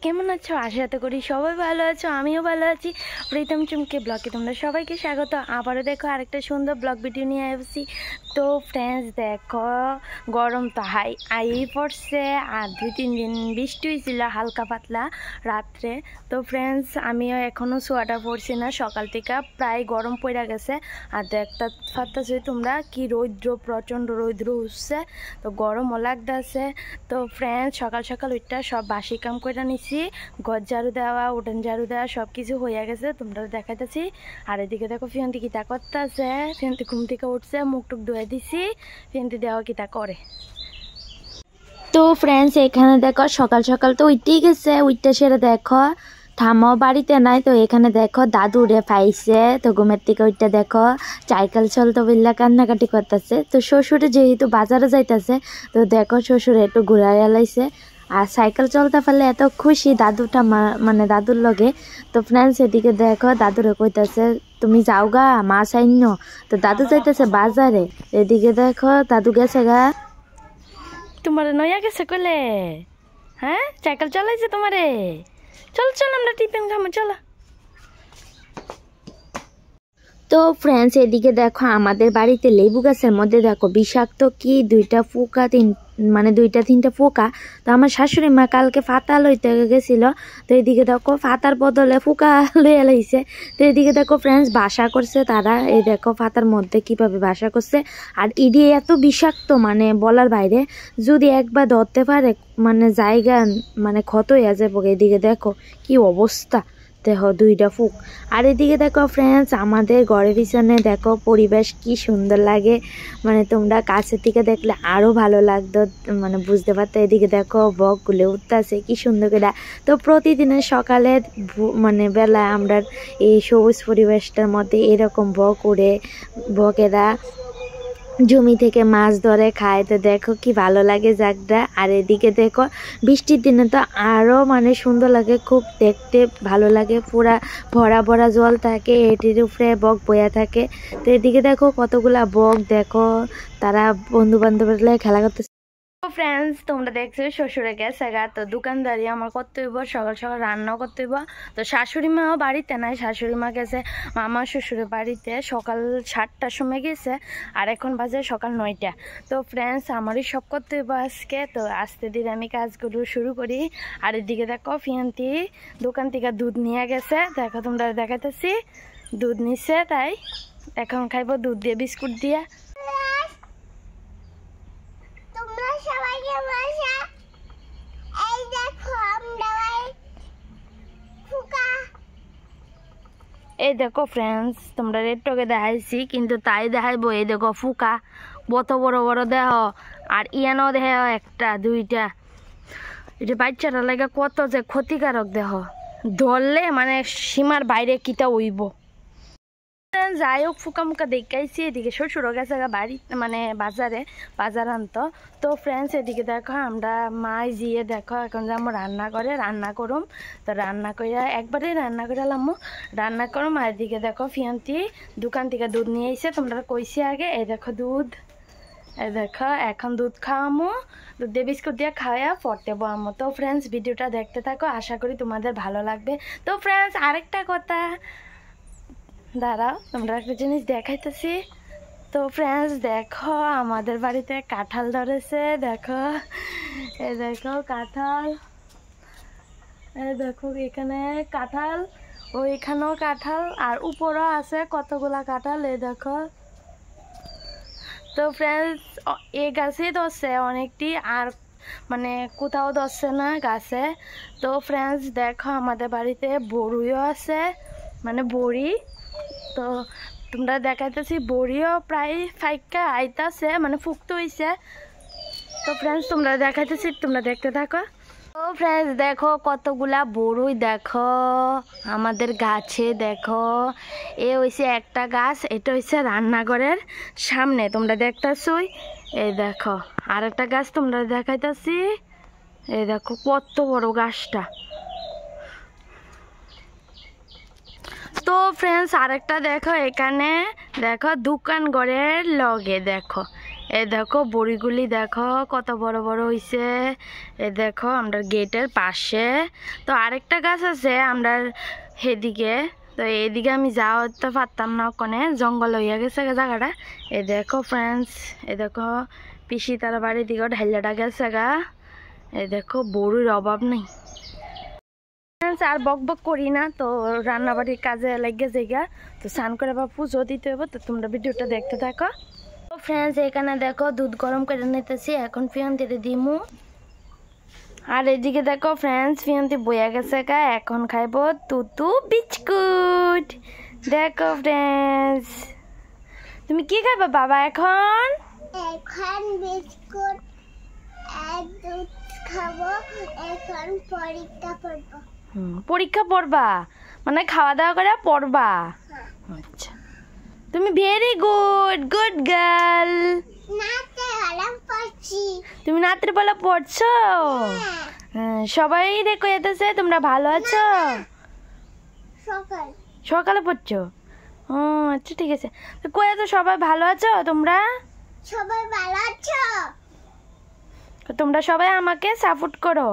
কেমন আছো? আশা করি সবাই ভালো আছো, আমিও ভালো আছি। প্রীতম চুমকে ব্লগে তোমরা সবাইকে স্বাগত। আবারও দেখো আরেকটা সুন্দর ব্লগ ভিডিও নিয়ে আসছি। তো ফ্রেন্ডস দেখো, গরম তো আই পড়ছে, আর 2-3 দিন বৃষ্টি হয়েছিল হালকা পাতলা রাত্রে। তো ফ্রেন্ডস আমিও এখনও সোয়াটার পরছি না, সকাল থেকে প্রায় গরম পড়ে গেছে। আর দেখতে পারতেছি তোমরা কি রৌদ্র, প্রচণ্ড রৌদ্র উঠছে, তো গরমও লাগতেছে। তো ফ্রেন্ডস সকাল সকাল ওইটা সব বাসি কাম করে নিছি, ঘর ঝাড়ু দেওয়া, উঠান ঝাড়ু দেওয়া সব কিছু হয়ে গেছে, তোমরা দেখাইতেছি। আর এদিকে দেখো ফিয়ন্তি কিতা করতেছে, ফিয়ন্তি ঘুম থেকে উঠছে, মুখ টুক ধুয়ে দিছি, ফিয়ন্তি দেওয়া কিতা করে। তো ফ্রেন্ডস এখানে দেখো সকাল সকাল তো উঠতেই গেছে, উঠতে সেরে দেখো থামো বাড়িতে নাই। তো এখানে দেখো দাদু রে পাইছে, তো ঘুমের থেকে ওইটা দেখো সাইকেল চলতে বললে কান্নাকাটি করতেছে। তো শ্বশুরে যেহেতু বাজারে যাইতেছে, তো দেখো শ্বশুরে একটু ঘুরাই লাইছে, আর সাইকেল চলতে পারলে এত খুশি দাদুটা, মানে দাদুর লগে। তো ফ্রেন্ডস এদিকে দেখো দাদুরে কইতাছে তুমি যাও গা মা সাইন্য, তো দাদু যাইতেছে বাজারে। এদিকে দেখো দাদু গেছে গা, তোমারে নয়া গেছে কলে, হ্যাঁ সাইকেল চালাইছে তোমারে। চল চল আমরা টিফিন খাবো, চলো। তো ফ্রেন্ডস এদিকে দেখো আমাদের বাড়িতে লেবু গাছের মধ্যে দেখো বিষাক্ত কি দুইটা তিনটা পোকা। তো আমার শাশুড়ি মা কালকে ফাতা লইতে গেছিল, তো এদিকে দেখো ফাতার বদলে পোকা লইয়া লাইছে। তো এদিকে দেখো ফ্রেন্ডস বাসা করছে তারা, এই দেখো ফাতার মধ্যে কিভাবে বাসা করছে। আর ইডি এত বিষাক্ত মানে বলার বাইরে, যদি একবার ধরতে পারে মানে জায়গা মানে ক্ষত হয়ে যাবে। এদিকে দেখো কি অবস্থা, দেখো দুইটা ফুক। আর এদিকে দেখো ফ্রেন্ডস আমাদের ঘরের পিছনে দেখো পরিবেশ কি সুন্দর লাগে, মানে তোমরা কাছের থেকে দেখলে আরো ভালো লাগতো, মানে বুঝতে পারতো। এদিকে দেখো বক গুলে উঠতেছে কি সুন্দর করে। তো প্রতিদিনের সকালে মানে বেলায় আমরা এই সবুজ পরিবেশটার মধ্যে এরকম বক উড়ে, বকেরা জমি থেকে মাছ ধরে খায়, তো দেখো কি ভালো লাগে জায়গাটা। আর এদিকে দেখো বৃষ্টির দিনে তো আরও মানে সুন্দর লাগে, খুব দেখতে ভালো লাগে, পুরা ভরা ভরা জল থাকে, এটির উপরে বক বয়া থাকে। তো এদিকে দেখো কতগুলা বক, দেখো তারা বন্ধু বান্ধবের খেলা করতেছে। ফ্রেন্ডস তোমরা দেখছো শ্বশুরে গেছে গা, তো দোকানদারি আমার করতে হইব, সকাল সকাল রান্নাও করতে হইব। তো শাশুড়ি মাও বাড়িতে নাই, শাশুড়ি মা গেছে মামা শ্বশুরের বাড়িতে, সকাল 7টার সময় গেছে, আর এখন বাজে সকাল 9টা। তো ফ্রেন্ডস আমারই সব করতে হইব আজকে, তো আস্তে ধীরে আমি কাজগুলো শুরু করি। আর এদিকে দেখো ফিয়ান্তি দোকান থেকে দুধ নিয়ে গেছে, দেখো তোমরা দেখাইতেছি, দুধ নিচ্ছে, তাই এখন খাইব দুধ দিয়ে বিস্কুট দিয়ে। এই দেখো ফ্রেন্ডস তোমরা রেটটাকে দেখাইছি, কিন্তু তাই দেখাইবো। এই দেখো ফুকা কত বড় বড় দেহ, আর ইয়ানো দেহ একটা দুইটা, এটা বাচ্চাটা লাগে কত যে ক্ষতিকারক দেহ, ধরলে মানে সীমার বাইরে কিটা উইব। যাই হোক ফুকা মুখা দেখাইছি। এদিকে শ্বশুরও গেছে বাড়ি মানে বাজার আনতো। তো ফ্রেন্ডস এদিকে দেখো আমরা মাই জিয়ে দেখো এখন যে আমার রান্না করে, রান্না করুম। তো রান্না করে একবারে রান্না করে লামো, রান্না করুম। আর এদিকে দেখো ফিয়ন্তি দোকান থেকে দুধ নিয়ে এসে, তোমরা কইছি আগে, এই দেখো দুধ, এই দেখো এখন দুধ খাওয়ামো, দুধ দিয়ে বিস্কুট দিয়ে খাওয়া পড়তে বো। তো ফ্রেন্ডস ভিডিওটা দেখতে থাকো, আশা করি তোমাদের ভালো লাগবে। তো ফ্রেন্ডস আরেকটা কথা, দাঁড়াও তোমরা একটা জিনিস দেখাইতেছি। তো ফ্রেন্ডস দেখো আমাদের বাড়িতে কাঁঠাল ধরেছে, দেখো এই দেখো কাঁঠাল, এই দেখো এখানে কাঁঠাল, ওইখানেও কাঁঠাল, আর উপরও আছে কতগুলা কাঁঠাল, এই দেখো। তো ফ্রেন্ডস এই গাছেই ধরছে অনেকটি, আর মানে কোথাও ধরছে না গাছে। তো ফ্রেন্ডস দেখো আমাদের বাড়িতে বড়িও আছে, মানে বড়ি, তো তোমরা দেখাইতেছি বড়িও প্রায় ফাইকা আইতাছে, মানে ফুকতে হইছে। তো ফ্রেন্ডস তোমরা দেখাইতেছি, তোমরা দেখতে থাকো। তো ফ্রেন্ডস দেখো কতগুলা বড়ই দেখো আমাদের গাছে, দেখো এ হইছে একটা গাছ, এটা হইছে রান্নাঘরের সামনে, তোমরা দেখতেছই। এই দেখো আর একটা গাছ তোমরা দেখাইতেছি, এই দেখো কত বড় গাছটা। তো ফ্রেন্ডস আরেকটা দেখো এখানে, দেখো দোকান ঘরের লগে, দেখো এই দেখো বড়িগুলি দেখো কত বড় বড় হইছে। এই দেখো আমরা গেটের পাশে তো আরেকটা গাছ আছে আমরা সেদিকে, তো এইদিকে আমি যাওয়া তো পারতাম না, ওখানে জঙ্গল হইয়া গেছে জায়গাটা। এই দেখো ফ্রেন্ডস, এই দেখো পিসি তার বাড়ির দিকে ঢাইলাটা গেছে গা। এই দেখো বড়ির অভাব নেই। আর বক বক করি না, তো রান্নাবাড়ির কাজে লেগে যাইগা, তো স্নান করে বা পুজো দিতে হবে, তো তোমরা ভিডিওটা দেখতে থাকো। তো ফ্রেন্ডস এখানে দেখো দুধ গরম করে নিতেছি, এখন ফিয়ন্তিতে দিমু। আর এদিকে দেখো ফ্রেন্ডস ফিয়ন্তি বইয়া গেছে গা, এখন খাইবো তুতু বিস্কুট। দেখো ফ্রেন্ডস তুমি কি খাইবা বাবা এখন? এখন বিস্কুট আর দুধ খাবো, এখন পরীক্ষা পড়ব। পরীক্ষা পড়বা মানে খাওয়া দাওয়া করে পড়বা? আচ্ছা, তুমি ভেরি গুড গুড গার্ল। নাতে হলাম পড়ছি। তুমি রাত্রে বেলা পড়ছো? সবাই দেখো এতেছে তোমরা ভালো আছো? সকাল সকালে পড়ছো? ও আচ্ছা ঠিক আছে। তো কয়ে তো সবাই ভালো আছো তোমরা? সবাই ভালো আছো? তোমরা সবাই আমাকে সাপোর্ট করো।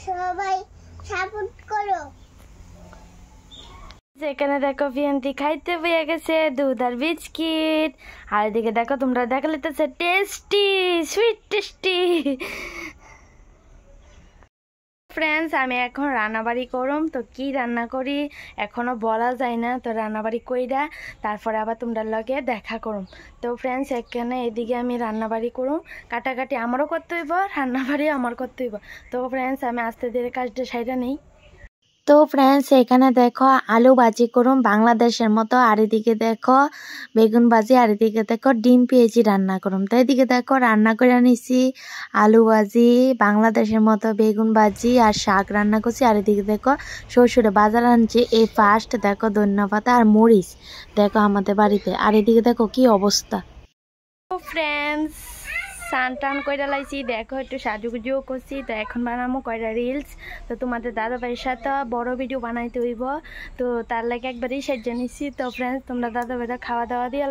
সবাই সাপোর্ট করো। এখানে দেখো ফিয়ন্তি খাইতে পেয়ে গেছে দুধ আর বিস্কিট। আর এদিকে দেখো তোমরা দেখালে তো টেস্টি সুইট টেস্টি। ফ্রেন্ডস আমি এখন রান্নাবাড়ি করম, তো কি রান্না করি এখনো বলা যায় না, তো রান্নাবাড়ি কইরা তারপরে আবার তোমরা লগে দেখা করুম। তো ফ্রেন্ডস এখানে এদিকে আমি রান্নাবাড়ি করুম, কাটাকাটি আমারও করতে হইব, রান্নাবাড়ি আমার করতে হইব। তো ফ্রেন্ডস আমি আস্তে ধীরে কাজটা সাইডা নেই। তো ফ্রেন্ডস এখানে দেখো আলু ভাজি করুম বাংলাদেশের মতো, আর এদিকে দেখো বেগুন ভাজি, আর এদিকে দেখো ডিম পেঁয়াজি রান্না করুম। তো এদিকে দেখো রান্না করে নিছি আলু ভাজি বাংলাদেশের মতো, বেগুন ভাজি আর শাক রান্না করছি। আর এদিকে দেখো শ্বশুরে বাজার আনছি, এই ফার্স্ট দেখো ধন্যপাতা আর মরিচ দেখো আমাদের বাড়িতে। আর এদিকে দেখো কি অবস্থা। তো ফ্রেন্ডস স্নান টান কইরা লাইছি, দেখো একটু সাজুগুজুও করছি, তো এখন বানাবো কয়টা রিলস। তো তোমাদের দাদা ভাইয়ের সাথে বড় ভিডিও বানাইতে হইব, তো তার লাগে একবারই সাহায্য নিচ্ছি। তো ফ্রেন্ডস তোমরা দাদা ভাইরা খাওয়া দাওয়া দিয়ে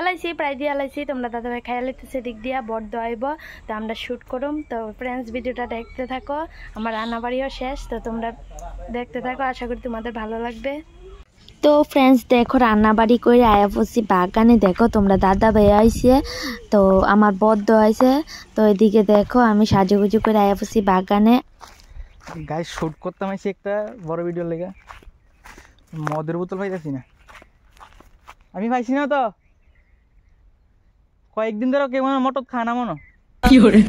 লাইছি প্রায় দিয়ে লাইছি, তোমরা দাদা ভাই খাইয়া লাইতেছে দিক দিয়া বড় আইব, তো আমরা শ্যুট করুম। তো ফ্রেন্ডস ভিডিওটা দেখতে থাকো, আমার রান্নাবাড়িও শেষ, তো তোমরা দেখতে থাকো, আশা করি তোমাদের ভালো লাগবে। তো ফ্রেন্ডস দেখো রান্নাবাড়ি করে আয়া পড়ছি বাগানে, দেখো তোমরা দাদা ভাই আইছে, তো আমার বদ্ধ আইছে, তো এদিকে দেখো আমি সাজুগুজু করে আয়া পড়ছি বাগানে। গাইস শুট করতাম আইছি একটা বড় ভিডিও লেগে, মদের বোতল পাইতেছি না, আমি পাইছি না, তো কয়েকদিন ধরে কেমন মটর খানা মনো কি করে।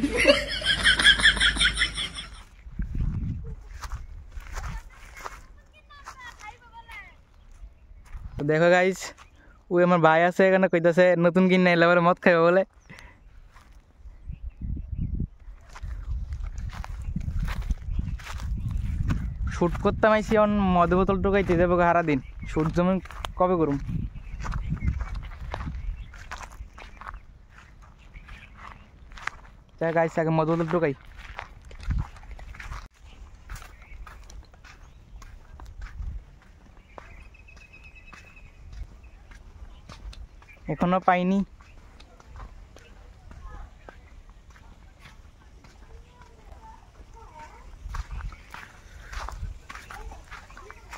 দেখো গাইস ওই আমার ভাই আছে এখানে কইতাছে নতুন কিনে এলে আবার মদ খাইবে বলে। শুট করতাম আইসি এখন মদ বোতল টোকাইতে যাবো সারা দিন, শুট যেমন কবে করুম। তাই গাইস আগে মদ বোতল টোকাই। এখনো পাইনি,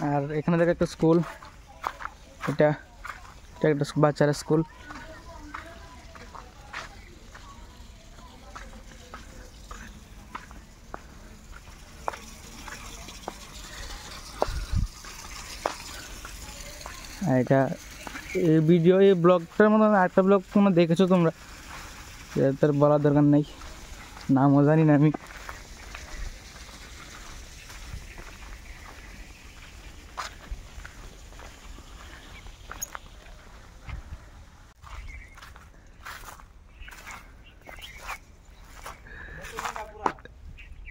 আর এখানে দেখো একটা স্কুল, এটা একটা বাচ্চারা স্কুল। আর এটা এই ভিডিও এই ব্লগটার মতো আরেকটা ব্লগ কোনো দেখেছো তোমরা, তার বলার দরকার নেই, নামও জানি না আমি।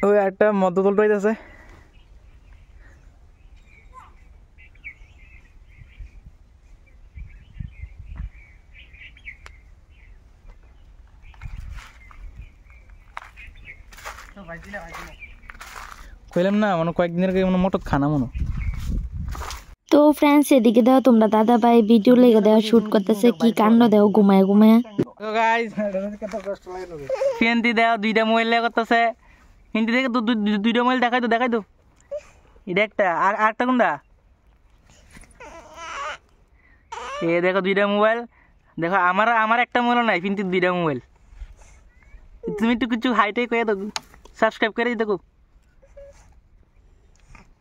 ওই একটা মদ বোতল পাইতেছে, কইলাম না মানে কয়েকদিনের আগে মানে মটর খানা মনো। তো ফ্রেন্ডস এদিকে দেখো তোমরা দাদা ভাই ভিডিও লেগে দেওয়া শুট করতেছে, কি কাণ্ড দেও ঘুমায় ঘুমায়। তো গাইস ফিয়ান্তি দাও দুইটা মোবাইল লাগা করতেছে হিন্দি দেখে তো দুইটা মোবাইল দেখাই তো এটা একটা আর আরটা কোনটা এ দেখো দুইটা মোবাইল দেখো আমার একটা মোবাইল নাই কিন্তু দুইটা মোবাইল তুমি একটু কিছু হাইটাই করে দাও সাবস্ক্রাইব করে দিতে কো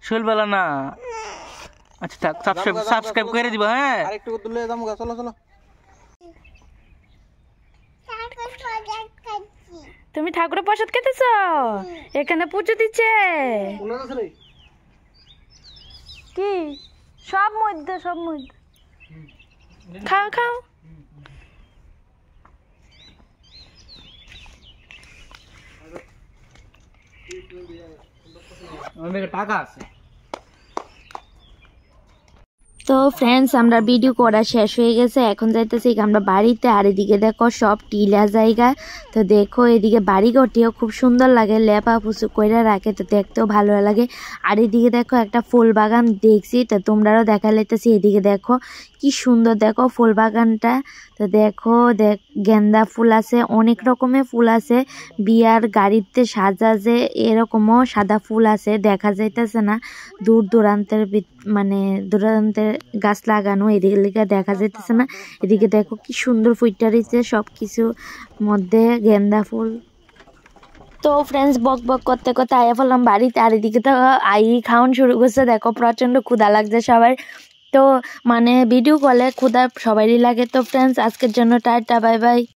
শোল বলা না আচ্ছা থাক সাবস্ক্রাইব করে দিব হ্যাঁ আরেকটু তুলে দাম চলো চলো তুমি ঠাকুরের প্রসাদ খেতেছ এখানে পুজো দিচ্ছে কি সব মধ্যে খাও আমার টাকা আছে তো ফ্রেন্ডস আমরা ভিডিও করা শেষ হয়ে গেছে এখন যাইতেছি আমরা বাড়িতে আর এদিকে দেখো সব টিলা জায়গা তো দেখো এদিকে বাড়িঘরটিও খুব সুন্দর লাগে লেপা পুচু কইরা রাখে তো দেখতেও ভালো লাগে আর এদিকে দেখো একটা ফুল বাগান দেখছি তো তোমরাও দেখা লাইতেছি এদিকে দেখো কি সুন্দর দেখো ফুল বাগানটা তো দেখো গেন্দা ফুল আছে অনেক রকমের ফুল আছে বিয়ার গাড়িতে সাজাছে এরকমও সাদা ফুল আছে দেখা যাইতেছে না দূর দূরান্তের দূরান্তের গাছ লাগানো এদিকে দেখা যাইতেছে না এদিকে দেখো কি সুন্দর ফুইটা রয়েছে সব কিছুর মধ্যে গেন্দা ফুল তো ফ্রেন্ডস বক করতে আয়া ফেললাম বাড়িতে আর এদিকে তো খাওয়ান শুরু করছে দেখো প্রচন্ড ক্ষুধা লাগছে সবার তো ভিডিও কলে ক্ষুধা সবারই লাগে তো ফ্রেন্ডস আজকের জন্য টাটা বাই বাই।